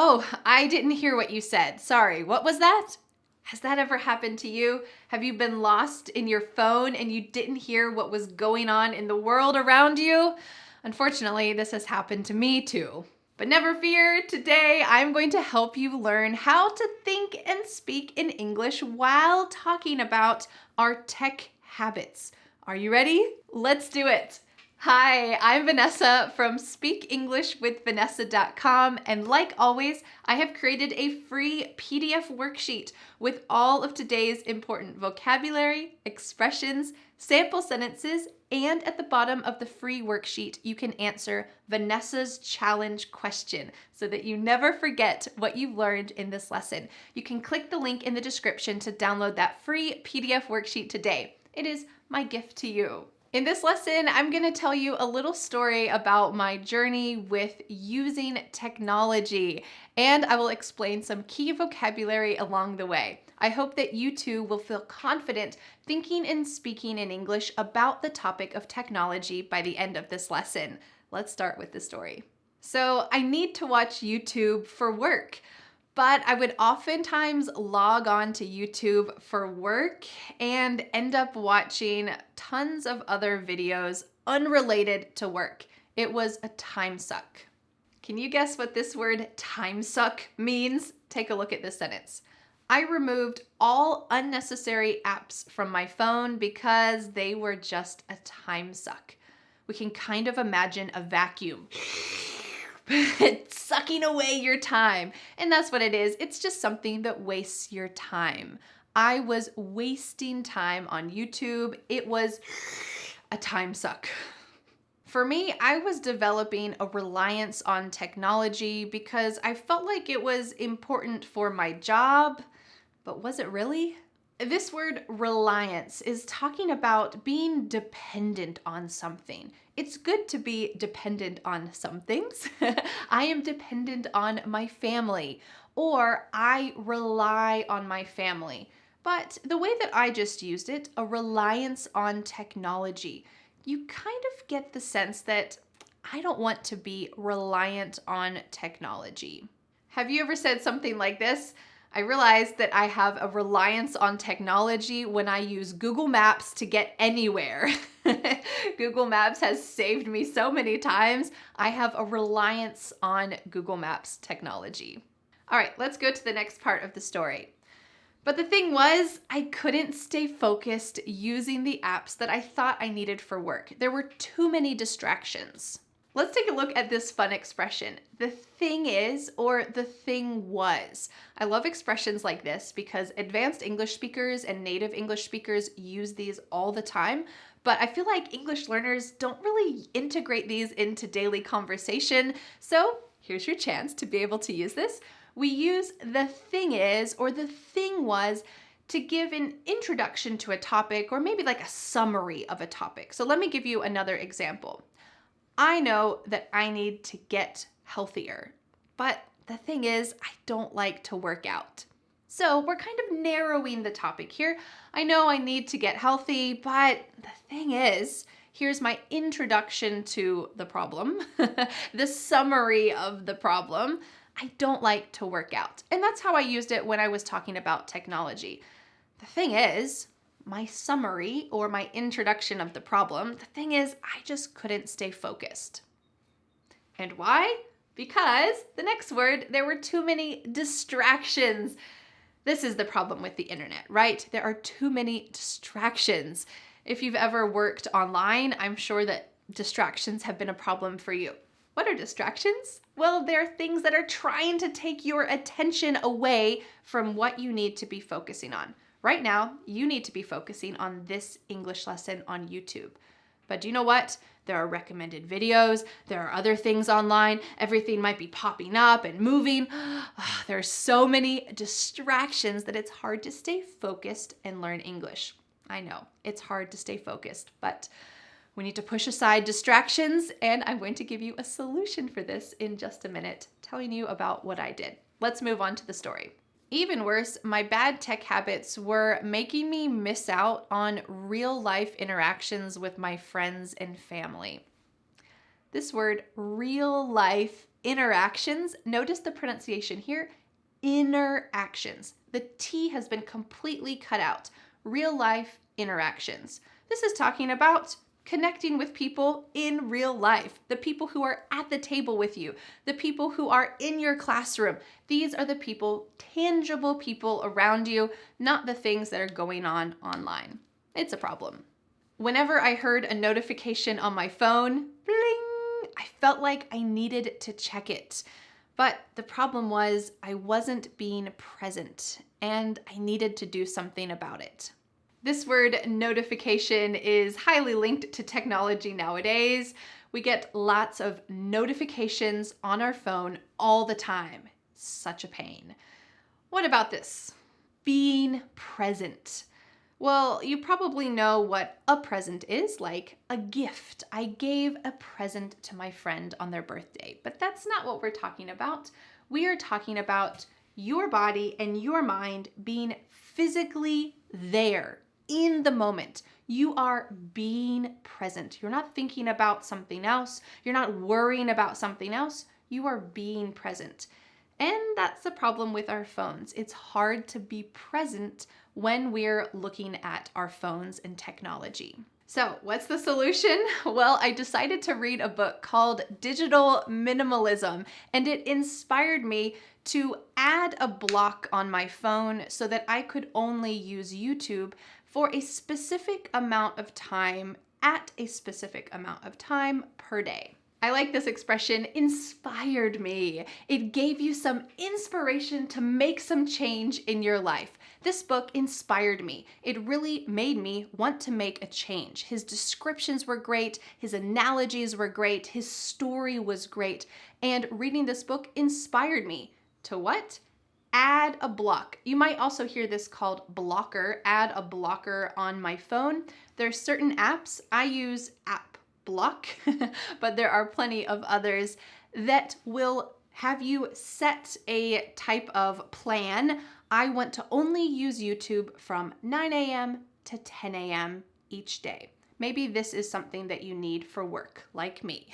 Oh, I didn't hear what you said. Sorry, what was that? Has that ever happened to you? Have you been lost in your phone and you didn't hear what was going on in the world around you? Unfortunately, this has happened to me too. But never fear, today I'm going to help you learn how to think and speak in English while talking about our tech habits. Are you ready? Let's do it. Hi, I'm Vanessa from speakenglishwithvanessa.com, and like always, I have created a free PDF worksheet with all of today's important vocabulary, expressions, sample sentences, and at the bottom of the free worksheet, you can answer Vanessa's challenge question so that you never forget what you've learned in this lesson. You can click the link in the description to download that free PDF worksheet today. It is my gift to you. In this lesson, I'm going to tell you a little story about my journey with using technology, and I will explain some key vocabulary along the way. I hope that you too will feel confident thinking and speaking in English about the topic of technology by the end of this lesson. Let's start with the story. So I need to watch YouTube for work. But I would oftentimes log on to YouTube for work and end up watching tons of other videos unrelated to work. It was a time suck. Can you guess what this word time suck means? Take a look at this sentence. I removed all unnecessary apps from my phone because they were just a time suck. We can kind of imagine a vacuum. Sucking away your time. And that's what it is. It's just something that wastes your time. I was wasting time on YouTube. It was a time suck. For me, I was developing a reliance on technology because I felt like it was important for my job. But was it really? This word reliance is talking about being dependent on something. It's good to be dependent on some things. I am dependent on my family, or I rely on my family. But the way that I just used it, a reliance on technology, you kind of get the sense that I don't want to be reliant on technology. Have you ever said something like this? I realize that I have a reliance on technology when I use Google Maps to get anywhere. Google Maps has saved me so many times. I have a reliance on Google Maps technology. All right, let's go to the next part of the story. But the thing was, I couldn't stay focused using the apps that I thought I needed for work. There were too many distractions. Let's take a look at this fun expression. The thing is, or the thing was. I love expressions like this because advanced English speakers and native English speakers use these all the time, but I feel like English learners don't really integrate these into daily conversation. So here's your chance to be able to use this. We use the thing is, or the thing was, to give an introduction to a topic, or maybe like a summary of a topic. So let me give you another example. I know that I need to get healthier, but the thing is, I don't like to work out. So we're kind of narrowing the topic here. I know I need to get healthy, but the thing is, here's my introduction to the problem, the summary of the problem. I don't like to work out. And that's how I used it when I was talking about technology. The thing is, my summary or my introduction of the problem, the thing is, I just couldn't stay focused. And why? Because the next word, there were too many distractions. This is the problem with the internet, right? There are too many distractions. If you've ever worked online, I'm sure that distractions have been a problem for you. What are distractions? Well, they're things that are trying to take your attention away from what you need to be focusing on. Right now, you need to be focusing on this English lesson on YouTube. But do you know what? There are recommended videos. There are other things online. Everything might be popping up and moving. There are so many distractions that it's hard to stay focused and learn English. I know, it's hard to stay focused, but we need to push aside distractions, and I'm going to give you a solution for this in just a minute, telling you about what I did. Let's move on to the story. Even worse, my bad tech habits were making me miss out on real life interactions with my friends and family. This word, real life interactions, notice the pronunciation here, interactions. The T has been completely cut out. Real life interactions. This is talking about connecting with people in real life, the people who are at the table with you, the people who are in your classroom. These are the people, tangible people around you, not the things that are going on online. It's a problem. Whenever I heard a notification on my phone, bling, I felt like I needed to check it. But the problem was I wasn't being present and I needed to do something about it. This word notification is highly linked to technology nowadays. We get lots of notifications on our phone all the time. Such a pain. What about this? Being present. Well, you probably know what a present is, like a gift. I gave a present to my friend on their birthday, but that's not what we're talking about. We are talking about your body and your mind being physically there in the moment. You are being present. You're not thinking about something else. You're not worrying about something else. You are being present. And that's the problem with our phones. It's hard to be present when we're looking at our phones and technology. So what's the solution? Well, I decided to read a book called Digital Minimalism, and it inspired me to add a block on my phone so that I could only use YouTube for a specific amount of time at a specific amount of time per day. I like this expression, inspired me. It gave you some inspiration to make some change in your life. This book inspired me. It really made me want to make a change. His descriptions were great. His analogies were great. His story was great. And reading this book inspired me to what? Add a block. You might also hear this called blocker. Add a blocker on my phone. There's certain apps. I use app block, but there are plenty of others that will have you set a type of plan. I want to only use YouTube from 9 a.m. to 10 a.m. each day. Maybe this is something that you need for work, like me.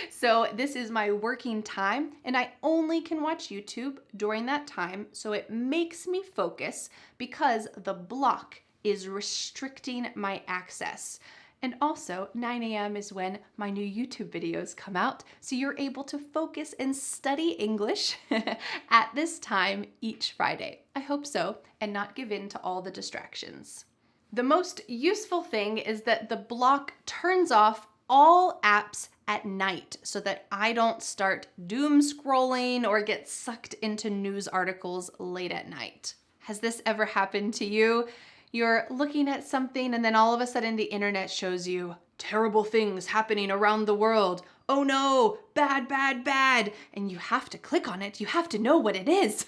So this is my working time, and I only can watch YouTube during that time, so it makes me focus because the block is restricting my access. And also, 9 a.m. is when my new YouTube videos come out, so you're able to focus and study English at this time each Friday. I hope so, and not give in to all the distractions. The most useful thing is that the block turns off all apps at night so that I don't start doom scrolling or get sucked into news articles late at night. Has this ever happened to you? You're looking at something and then all of a sudden the internet shows you terrible things happening around the world. Oh no, bad, bad, bad. And you have to click on it. You have to know what it is.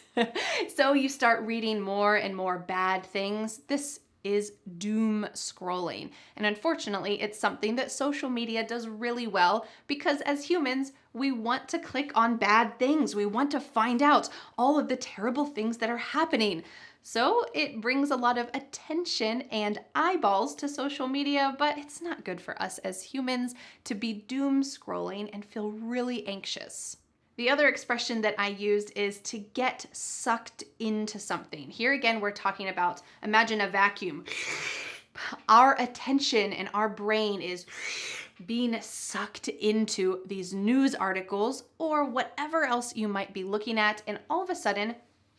So you start reading more and more bad things. This is doom scrolling. And unfortunately, it's something that social media does really well because as humans, we want to click on bad things. We want to find out all of the terrible things that are happening. So it brings a lot of attention and eyeballs to social media, but it's not good for us as humans to be doom scrolling and feel really anxious. The other expression that I used is to get sucked into something. Here again, we're talking about, imagine a vacuum. Our attention and our brain is being sucked into these news articles or whatever else you might be looking at, and all of a sudden,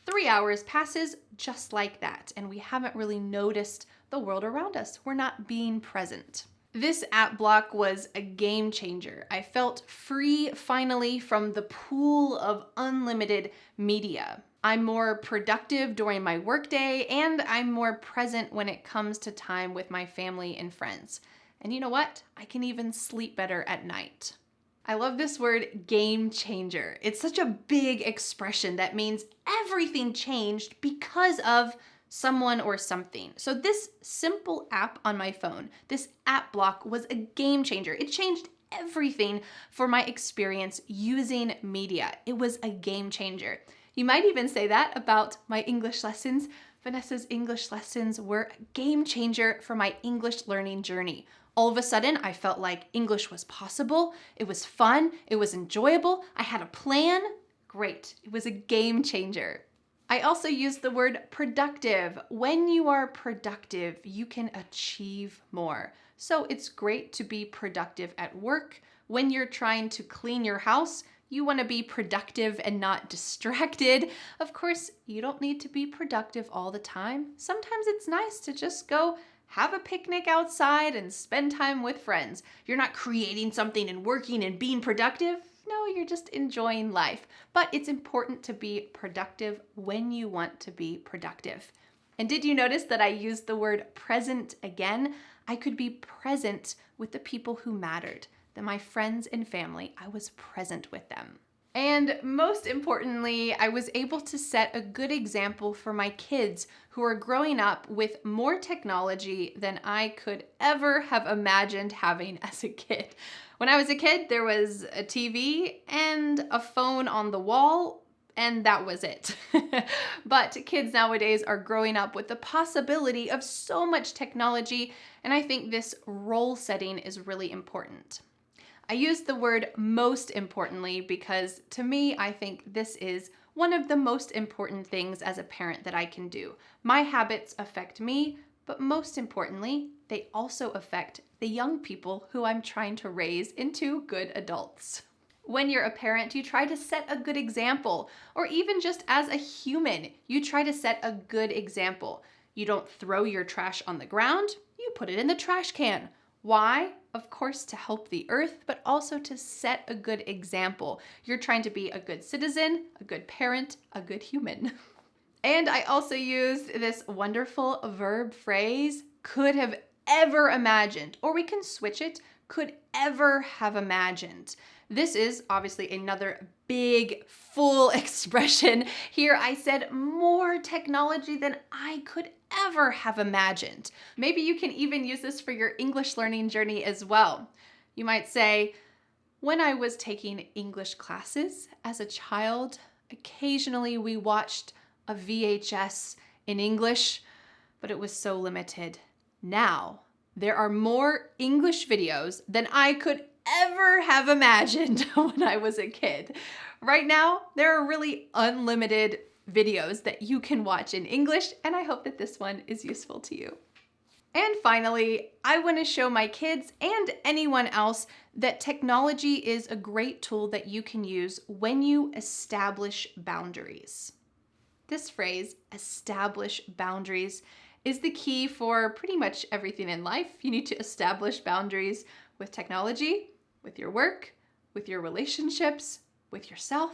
3 hours passes just like that, and we haven't really noticed the world around us. We're not being present. This app block was a game changer. I felt free finally from the pool of unlimited media. I'm more productive during my workday, and I'm more present when it comes to time with my family and friends. And you know what? I can even sleep better at night. I love this word, game changer. It's such a big expression that means everything changed because of someone or something. So this simple app on my phone, this app block was a game changer. It changed everything for my experience using media. It was a game changer. You might even say that about my English lessons. Vanessa's English lessons were a game changer for my English learning journey. All of a sudden, I felt like English was possible. It was fun. It was enjoyable. I had a plan. Great. It was a game changer. I also use the word productive. When you are productive, you can achieve more. So it's great to be productive at work. When you're trying to clean your house, you want to be productive and not distracted. Of course, you don't need to be productive all the time. Sometimes it's nice to just go have a picnic outside and spend time with friends. You're not creating something and working and being productive. No, you're just enjoying life. But it's important to be productive when you want to be productive. And did you notice that I used the word present again? I could be present with the people who mattered. That my friends and family, I was present with them. And most importantly, I was able to set a good example for my kids who are growing up with more technology than I could ever have imagined having as a kid. When I was a kid, there was a TV and a phone on the wall, and that was it. But kids nowadays are growing up with the possibility of so much technology, and I think this role setting is really important. I use the word most importantly because to me, I think this is one of the most important things as a parent that I can do. My habits affect me, but most importantly, they also affect the young people who I'm trying to raise into good adults. When you're a parent, you try to set a good example, or even just as a human, you try to set a good example. You don't throw your trash on the ground, you put it in the trash can. Why? Of course, to help the earth, but also to set a good example. You're trying to be a good citizen, a good parent, a good human. And I also used this wonderful verb phrase, could have ever imagined, or we can switch it, could ever have imagined. This is obviously another big, full expression. Here I said more technology than I could ever have imagined. Maybe you can even use this for your English learning journey as well. You might say, when I was taking English classes as a child, occasionally we watched a VHS in English, but it was so limited. Now, there are more English videos than I could ever have imagined when I was a kid. Right now, there are really unlimited videos that you can watch in English, and I hope that this one is useful to you. And finally, I want to show my kids and anyone else that technology is a great tool that you can use when you establish boundaries. This phrase, establish boundaries, is the key for pretty much everything in life. You need to establish boundaries with technology, with your work, with your relationships, with yourself.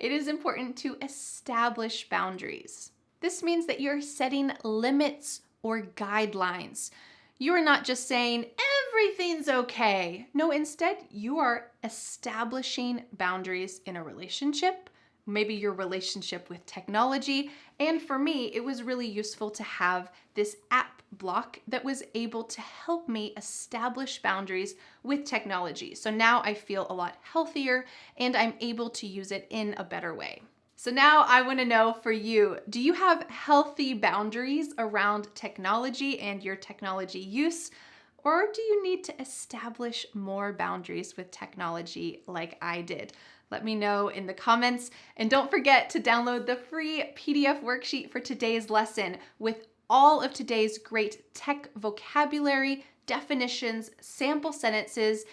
It is important to establish boundaries. This means that you're setting limits or guidelines. You are not just saying everything's okay. No, instead, you are establishing boundaries in a relationship, maybe your relationship with technology. And for me, it was really useful to have this app block that was able to help me establish boundaries with technology. So now I feel a lot healthier and I'm able to use it in a better way. So now I want to know for you, do you have healthy boundaries around technology and your technology use? Or do you need to establish more boundaries with technology like I did? Let me know in the comments. And don't forget to download the free PDF worksheet for today's lesson with all of today's great tech vocabulary, definitions, sample sentences,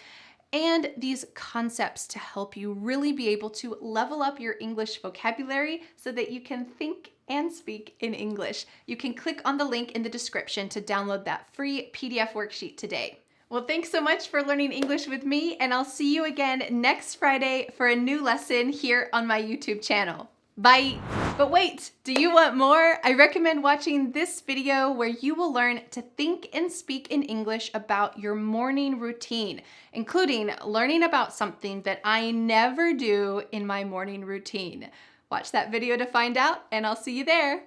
and these concepts to help you really be able to level up your English vocabulary so that you can think and speak in English. You can click on the link in the description to download that free PDF worksheet today. Well, thanks so much for learning English with me, and I'll see you again next Friday for a new lesson here on my YouTube channel. Bye! But wait, do you want more? I recommend watching this video where you will learn to think and speak in English about your morning routine, including learning about something that I never do in my morning routine. Watch that video to find out, and I'll see you there.